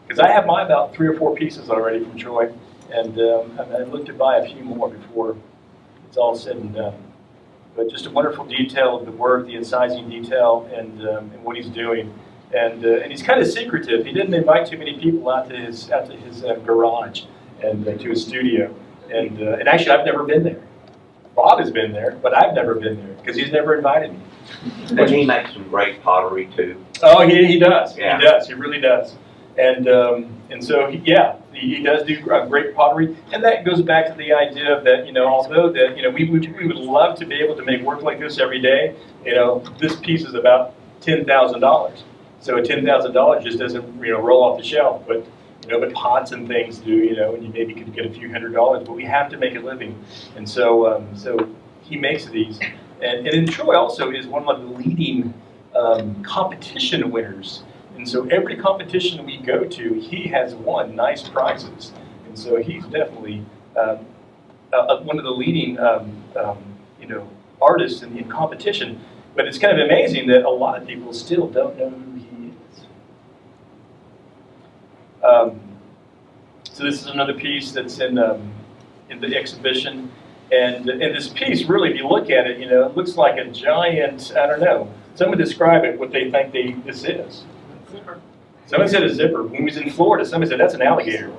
Because I have about 3 or 4 pieces already from Troy, and I look to buy a few more before it's all said and done. but just a wonderful detail of the work, the incising detail, and what he's doing. And he's kind of secretive. He didn't invite too many people out to his garage and to his studio. And actually, I've never been there. Bob has been there, but I've never been there because he's never invited me. And he makes some great pottery too. Oh, he does. Yeah. He does. He really does. And so he does do great pottery, and that goes back to the idea that although that we would love to be able to make work like this every day, this piece is about $10,000. So $10,000 just doesn't roll off the shelf, but pots and things do, and you maybe could get a few $100s, but we have to make a living, and so he makes these, and then Troy also is one of the leading competition winners. And so every competition we go to, he has won nice prizes. And so he's definitely one of the leading, artists in competition. But it's kind of amazing that a lot of people still don't know who he is. So this is another piece that's in the exhibition. And this piece, really, if you look at it, it looks like a giant, I don't know. Someone describe it, what they think this is. Someone said a zipper. When he was in Florida, somebody said that's an alligator.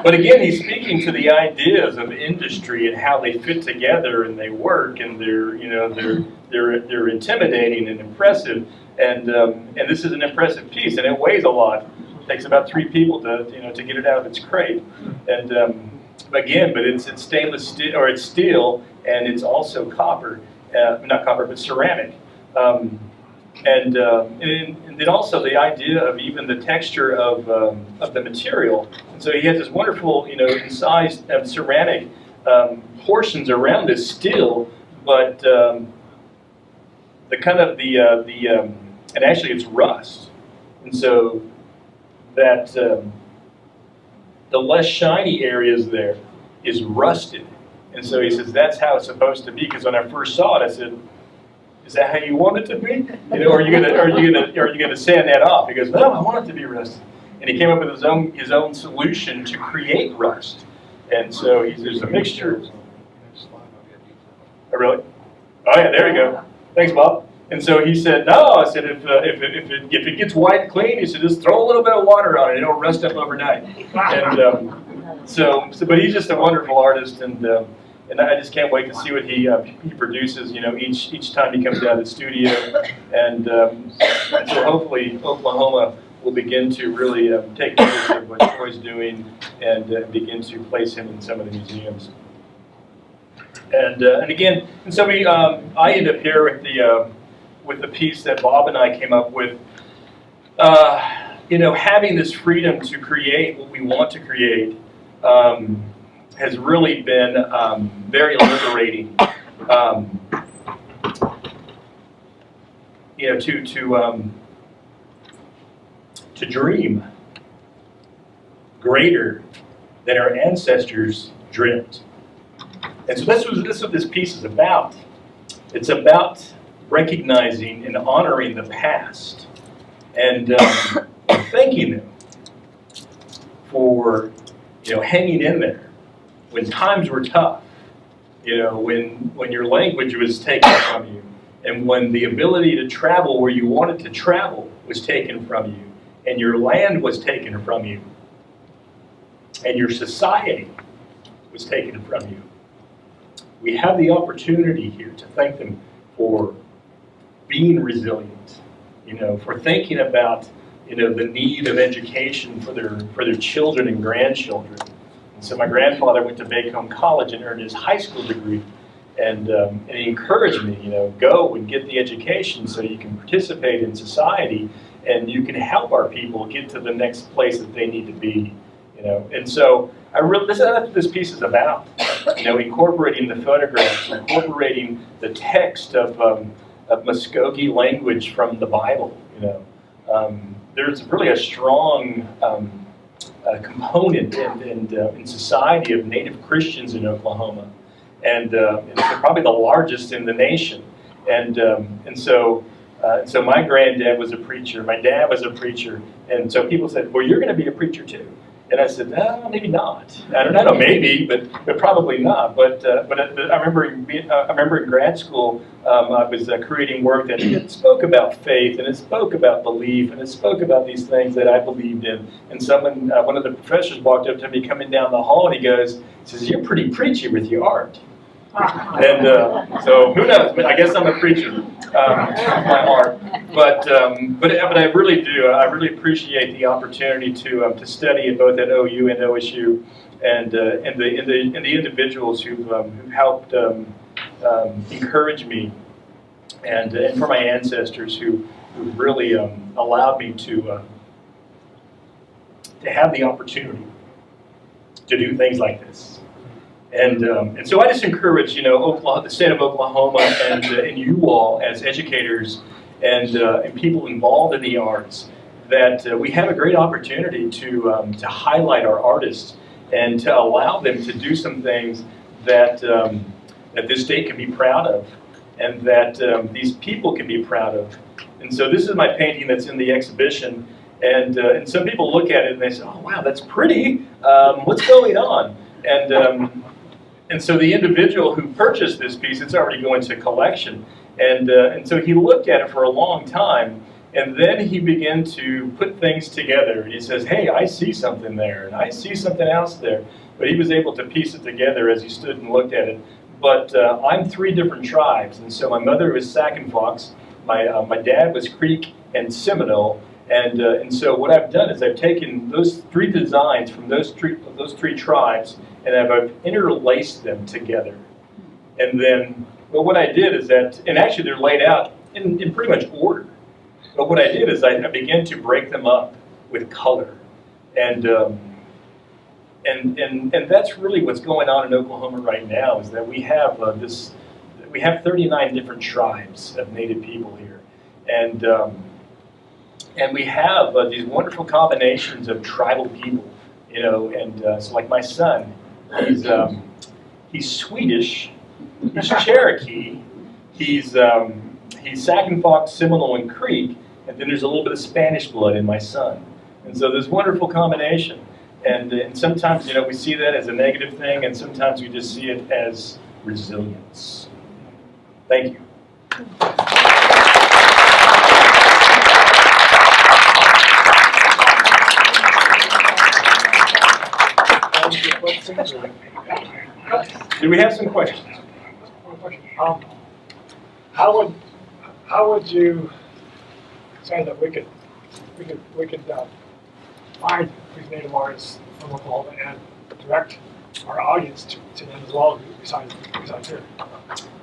But again, he's speaking to the ideas of industry and how they fit together and they work and they're intimidating and impressive. And this is an impressive piece, and it weighs a lot. It takes about 3 people to get it out of its crate. And again, but it's stainless steel, or it's steel, and it's also copper, not copper, but ceramic. And then also the idea of even the texture of the material. And so he has this wonderful, incised ceramic portions around this still, but the kind of and actually it's rust. And so that the less shiny areas there is rusted. And so he says that's how it's supposed to be. Because when I first saw it, I said, "Is that how you want it to be? Or are you gonna sand that off?" He goes, "No, I want it to be rusted." And he came up with his own solution to create rust. And so there's a mixture. Oh, really? Oh yeah, there you go. Thanks, Bob. And so he said, "No," I said, if it gets white and clean, he said, just throw a little bit of water on it. It'll rust up overnight. And but he's just a wonderful artist, and I just can't wait to see what he produces. Each time he comes out of the studio, and so hopefully Oklahoma will begin to really take notice of what Troy's doing and begin to place him in some of the museums. And again, and so I end up here with the piece that Bob and I came up with. Having this freedom to create what we want to create has really been very liberating. To dream greater than our ancestors dreamt. And so that's what this piece is about. It's about recognizing and honoring the past and thanking them for hanging in there when times were tough, when your language was taken from you, and when the ability to travel where you wanted to travel was taken from you, and your land was taken from you, and your society was taken from you. We have the opportunity here to thank them for being resilient, for thinking about, the need of education for their children and grandchildren. And so my grandfather went to Bacone College and earned his high school degree, and he encouraged me, go and get the education so you can participate in society and you can help our people get to the next place that they need to be, And so that's what this piece is about, incorporating the photographs, incorporating the text of Muscogee language from the Bible, There's really a strong component in society of Native Christians in Oklahoma, and it's probably the largest in the nation. And so my granddad was a preacher, my dad was a preacher, and so people said, "Well, you're going to be a preacher too." And I said, no, maybe not. I don't know, maybe, but probably not. But I remember in grad school, I was creating work that it spoke about faith, and it spoke about belief, and it spoke about these things that I believed in. And someone, one of the professors walked up to me coming down the hall, and he says, you're pretty preachy with your art. And so who knows? I guess I'm a preacher, my art. But I really do. I really appreciate the opportunity to study it both at OU and OSU, and the individuals who've helped encourage me, and for my ancestors who really allowed me to have the opportunity to do things like this. And so I just encourage, the state of Oklahoma and you all as educators and people involved in the arts, that we have a great opportunity to highlight our artists and to allow them to do some things that that this state can be proud of, and that these people can be proud of. And so this is my painting that's in the exhibition, and some people look at it and they say, "Oh wow, that's pretty. What's going on?" And so the individual who purchased this piece, it's already going to collection. And so he looked at it for a long time, and then he began to put things together. He says, hey, I see something there, and I see something else there. But he was able to piece it together as he stood and looked at it. But I'm 3 different tribes, and so my mother was Sac and Fox, my dad was Creek and Seminole, and so what I've done is I've taken those 3 designs from those three tribes, and I've interlaced them together. And then, well, what I did is that, and actually they're laid out in pretty much order. But what I did is I began to break them up with color, and that's really what's going on in Oklahoma right now. Is that we have we have 39 different tribes of Native people here, and we have these wonderful combinations of tribal people, so like my son. He's Swedish, he's Cherokee, he's Sac and Fox, Seminole, and Creek, and then there's a little bit of Spanish blood in my son. And so this wonderful combination. And sometimes, we see that as a negative thing, and sometimes we just see it as resilience. Thank you. Do we have some questions? How would you say that we could find these Native artists from Oklahoma and direct our audience to them as well, besides here?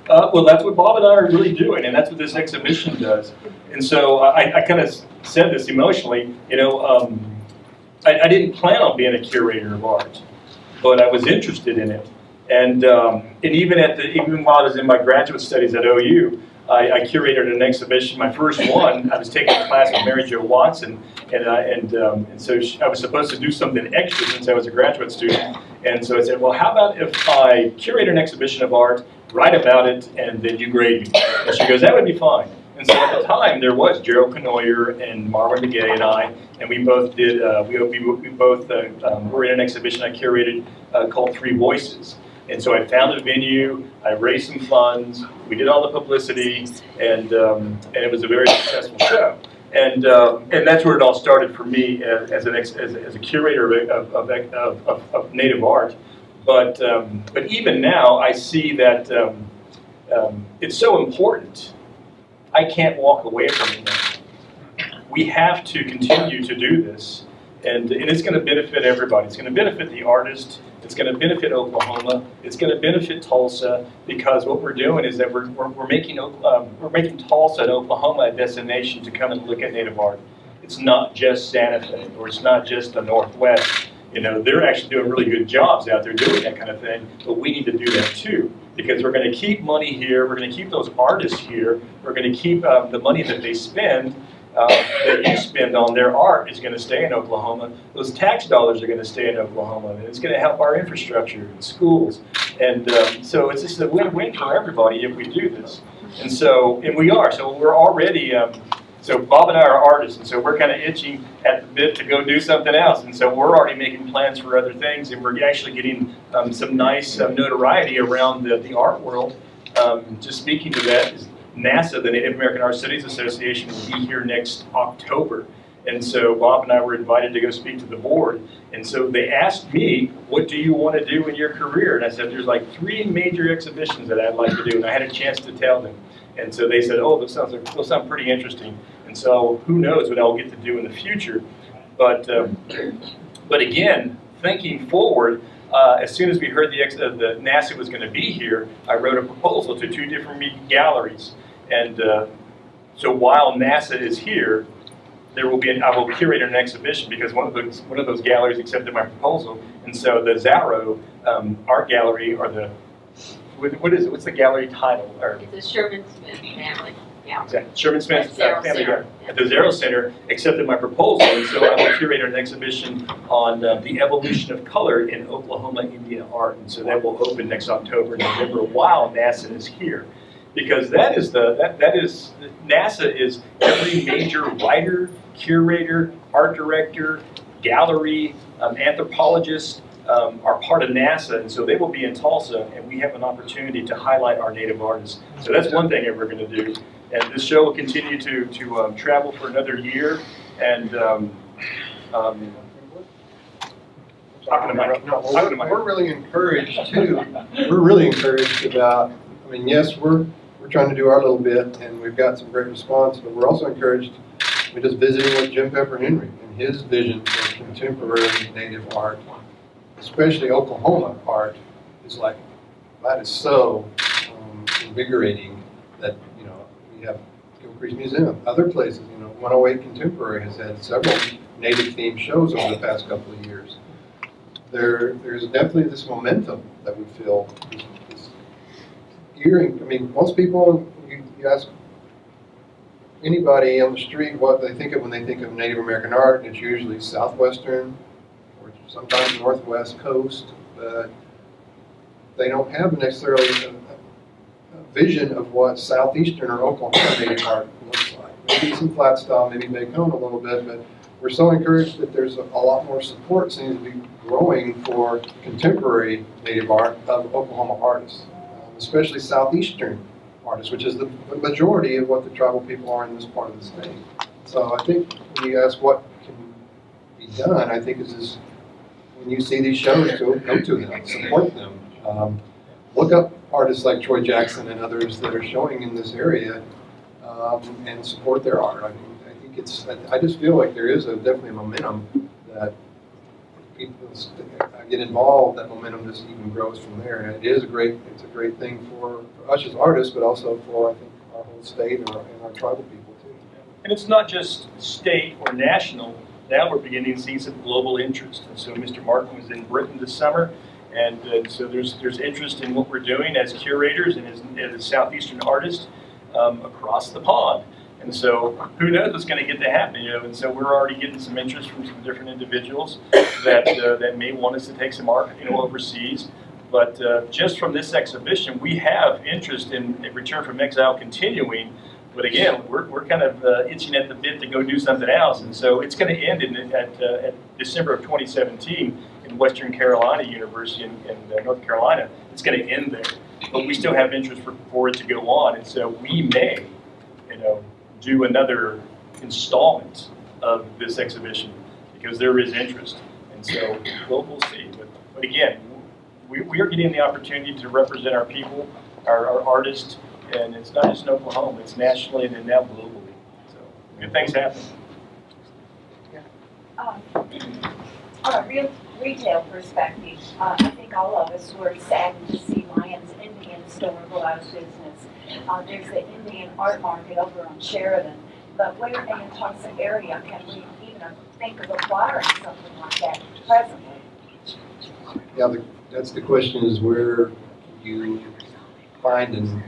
Well, that's what Bob and I are really doing, and that's what this exhibition does. And so I kind of said this emotionally. I didn't plan on being a curator of art, but I was interested in it. And even while I was in my graduate studies at OU, I curated an exhibition. My first one, I was taking a class with Mary Jo Watson, and so I was supposed to do something extra since I was a graduate student. And so I said, well, how about if I curate an exhibition of art, write about it, and then you grade me? And she goes, that would be fine. And so at the time, there was Gerald Canoyer and Marvin McGay and I, and we both did. We both were in an exhibition I curated called 3 Voices. And so I found a venue, I raised some funds, we did all the publicity, and it was a very successful show. And that's where it all started for me as a curator of Native art. But even now, I see that it's so important. I can't walk away from it now. We have to continue to do this, and it's going to benefit everybody. It's going to benefit the artist. It's going to benefit Oklahoma. It's going to benefit Tulsa, because what we're doing is that we're making Tulsa and Oklahoma a destination to come and look at Native art. It's not just Santa Fe, or it's not just the Northwest. They're actually doing really good jobs out there doing that kind of thing, but we need to do that too, because we're going to keep money here. We're going to keep those artists here. We're going to keep the money that they spend, that you spend on their art, is going to stay in Oklahoma. Those tax dollars are going to stay in Oklahoma, and it's going to help our infrastructure and schools. And so it's just a win-win for everybody if we do this. And we are. So we're already So Bob and I are artists, and so we're kind of itching at the bit to go do something else. And so we're already making plans for other things, and we're actually getting some nice notoriety around the art world. Just speaking to that, is NASA, the Native American Art Studies Association, will be here next October. And so Bob and I were invited to go speak to the board. And so they asked me, what do you want to do in your career? And I said, there's like 3 major exhibitions that I'd like to do. And I had a chance to tell them. And so they said, oh, those sound pretty interesting. And so who knows what I'll get to do in the future. But again, thinking forward, as soon as we heard the NASA was going to be here, I wrote a proposal to 2 different galleries. And so while NASA is here, I will curate an exhibition because one of those galleries accepted my proposal. And so the Zarrow Art Gallery, or what is it? What's the gallery title? It's the Sherman Smith family. Yeah. Exactly. Sherman Smith Zarrow Family Center. At the Zarrow Center accepted my proposal, and so I will curate an exhibition on the evolution of color in Oklahoma Indian art, and so that will open next October, November, while NASA is here, because NASA is every major writer, curator, art director, gallery, anthropologist. Are part of NASA, and so they will be in Tulsa, and we have an opportunity to highlight our Native artists. So that's one thing that we're going to do. And this show will continue to travel for another year. And talking to Mike. We're really encouraged too. We're really encouraged about, I mean, yes, we're trying to do our little bit, and we've got some great response, but we're also encouraged. We're just visiting with Jim Pepper Henry and his vision for contemporary Native art, especially Oklahoma art, is like, that is so invigorating that, you know, we have Gilcrease Museum, other places, you know, 108 Contemporary has had several Native themed shows over the past couple of years. There's definitely this momentum that we feel, this gearing. I mean, most people, you ask anybody on the street what they think of when they think of Native American art, and it's usually Southwestern, sometimes Northwest Coast, but they don't have necessarily a vision of what Southeastern or Oklahoma Native art looks like. Maybe some flat style, maybe Bacone a little bit, but we're so encouraged that there's a lot more support seems to be growing for contemporary Native art of Oklahoma artists, especially Southeastern artists, which is the majority of what the tribal people are in this part of the state. So I think when you ask what can be done, I think is this. When you see these shows, go to them, support them. Look up artists like Troy Jackson and others that are showing in this area, and support their art. I mean, I think I just feel like there is definitely a momentum that people get involved. That momentum just even grows from there, and it's a great thing for us as artists, but also for, I think, our whole state and our tribal people too. And it's not just state or national. Now we're beginning to see some global interest. And so Mr. Martin was in Britain this summer, and so there's interest in what we're doing as curators and as Southeastern artists across the pond. And so who knows what's going to get to happen, you know? And so we're already getting some interest from some different individuals that may want us to take some art, you know, overseas. But just from this exhibition, we have interest in Return from Exile continuing. But again, we're kind of itching at the bit to go do something else. And so it's going to end at December of 2017 in Western Carolina University in North Carolina. It's going to end there. But we still have interest for it to go on. And so we may, you know, do another installment of this exhibition because there is interest. And so we'll see. But again, we are getting the opportunity to represent our people, our artists. And it's not just in Oklahoma, it's nationally and now globally. So good things happen. On a real retail perspective, I think all of us were saddened to see Lions Indian store go out of business. There's the Indian art market over on Sheridan, but where in the Tulsa area can we even think of acquiring something like that presently? Yeah, that's the question: is where you find and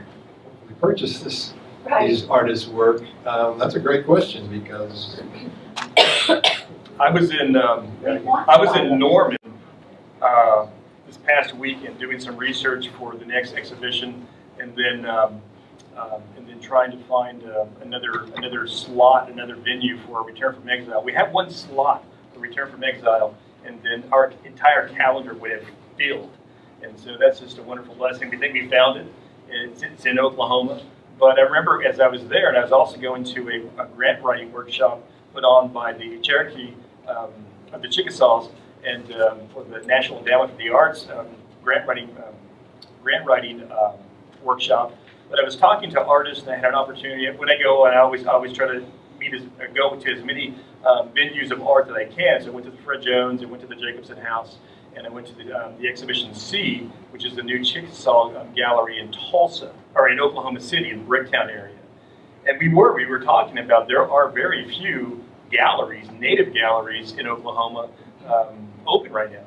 purchase these artists' work. That's a great question because I was in Norman this past weekend doing some research for the next exhibition, and then and then trying to find another slot, another venue for Return from Exile. We have one slot for Return from Exile, and then our entire calendar would have filled. And so that's just a wonderful blessing. We think we found it. It's in Oklahoma. But I remember as I was there, and I was also going to a grant writing workshop put on by the Cherokee of the Chickasaws and for the National Endowment for the Arts grant writing workshop. But I was talking to artists, and I had an opportunity. When I go, and I always try to go to as many venues of art that I can. So I went to the Fred Jones, I went to the Jacobson House, and I went to the Exhibition C, which is the new Chickasaw gallery in Tulsa, or in Oklahoma City, in the Bricktown area. And we were talking about there are very few galleries, native galleries in Oklahoma, open right now.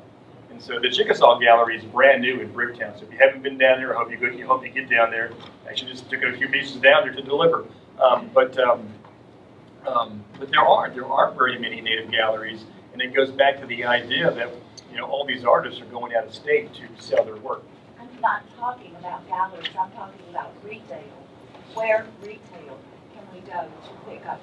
And so the Chickasaw Gallery is brand new in Bricktown. So if you haven't been down there, I hope you get down there. Actually, just took a few pieces down there to deliver. But there aren't very many native galleries, and it goes back to the idea that all these artists are going out of state to sell their work. I'm not talking about galleries, I'm talking about retail. Where retail can we go to pick up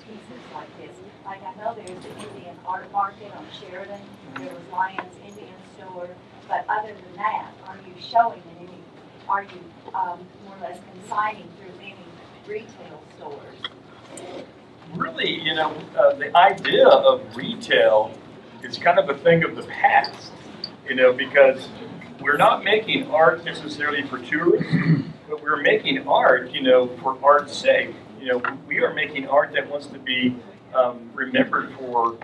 pieces like this? Like I know there's the Indian Art Market on Sheridan, there was Lyons Indian Store, but other than that, are you showing in any, are you more or less consigning through any retail stores? Really, the idea of retail is kind of a thing of the past, because we're not making art necessarily for tourists, but we're making art, for art's sake. We are making art that wants to be remembered for,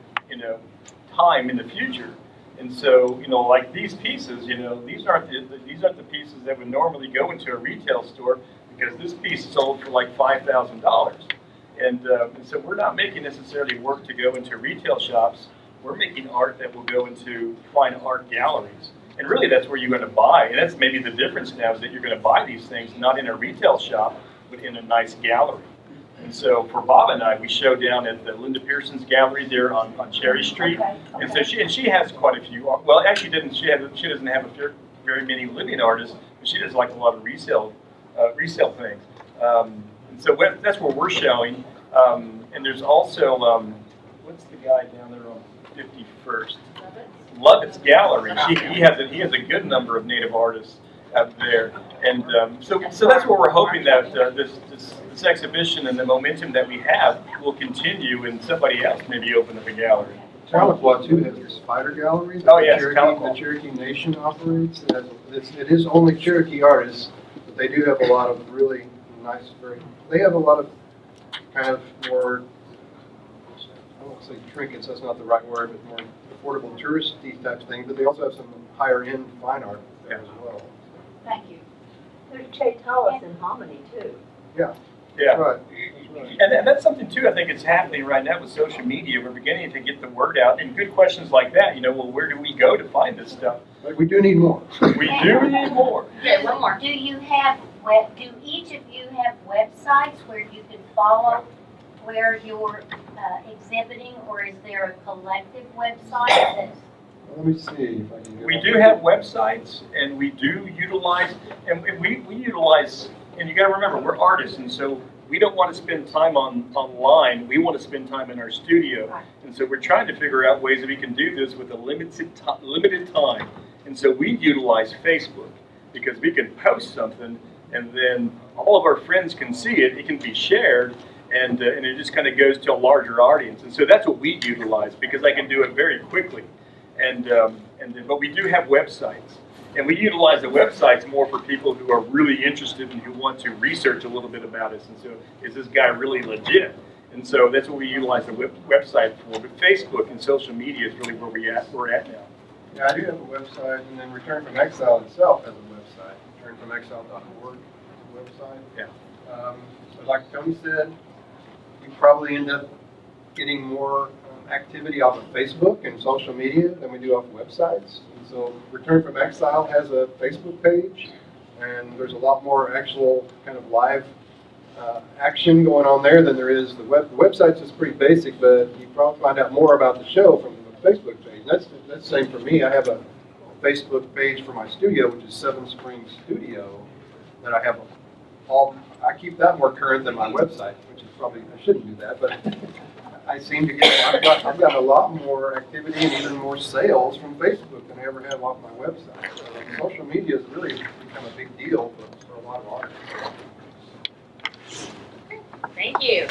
time in the future. And so, like these pieces, these aren't the pieces that would normally go into a retail store, because this piece sold for like $5,000. And so we're not making necessarily work to go into retail shops. We're making art that will go into fine art galleries. And really that's where you're going to buy. And that's maybe the difference now, is that you're going to buy these things not in a retail shop, but in a nice gallery. And so for Bob and I, we show down at the Linda Pearson's gallery there on Cherry Street. Okay. And so she has quite a few. Well, actually she doesn't have very many living artists, but she does like a lot of resale things. And so that's where we're showing. And there's also, what's the guy down there on 51st? Lovett's Gallery. He has a good number of native artists out there. And so that's where we're hoping that this exhibition and the momentum that we have will continue, and somebody else maybe open up a gallery. Tahlequah too has the spider gallery that the Cherokee Nation operates. It is only Cherokee artists, but they do have a lot of really nice, they have a lot of kind of more, I won't say trinkets, that's not the right word, but more affordable touristy type things, but they also have some higher end fine art there as well. Thank you. There's Choctaw in Hominy too. Yeah. Yeah. That's right. And that's something too, I think it's happening right now with social media. We're beginning to get the word out, and good questions like that, well, where do we go to find this stuff? But we do need more. We do need more. Yeah, one more. Do you have do each of you have websites where you can follow where you're exhibiting, or is there a collective website that? Let me see if I can get We do have websites, and we do utilize, and we utilize, and you got to remember, we're artists, and so we don't want to spend time online. We want to spend time in our studio, and so we're trying to figure out ways that we can do this with a limited time. And so we utilize Facebook, because we can post something, and then all of our friends can see it. It can be shared, and it just kind of goes to a larger audience. And so that's what we utilize, because I can do it very quickly. But we do have websites, and we utilize the websites more for people who are really interested and who want to research a little bit about us. And so, is this guy really legit? And so that's what we utilize the website for. But Facebook and social media is really where we're at now. Yeah, I do have a website, and then Return from Exile itself has a website. returnfromexile.org is a website. Yeah. So like Tony said, you probably end up getting more activity off of Facebook and social media than we do off websites. And so Return from Exile has a Facebook page, and there's a lot more actual kind of live action going on there than there is the website's just pretty basic, but you probably find out more about the show from the Facebook page. That's the same for me. I have a Facebook page for my studio, which is Seven Springs Studio, that I have I keep that more current than my website, which is probably, I shouldn't do that, but I seem to get, I've got a lot more activity and even more sales from Facebook than I ever have off my website. So social media has really become a big deal for a lot of artists. Thank you.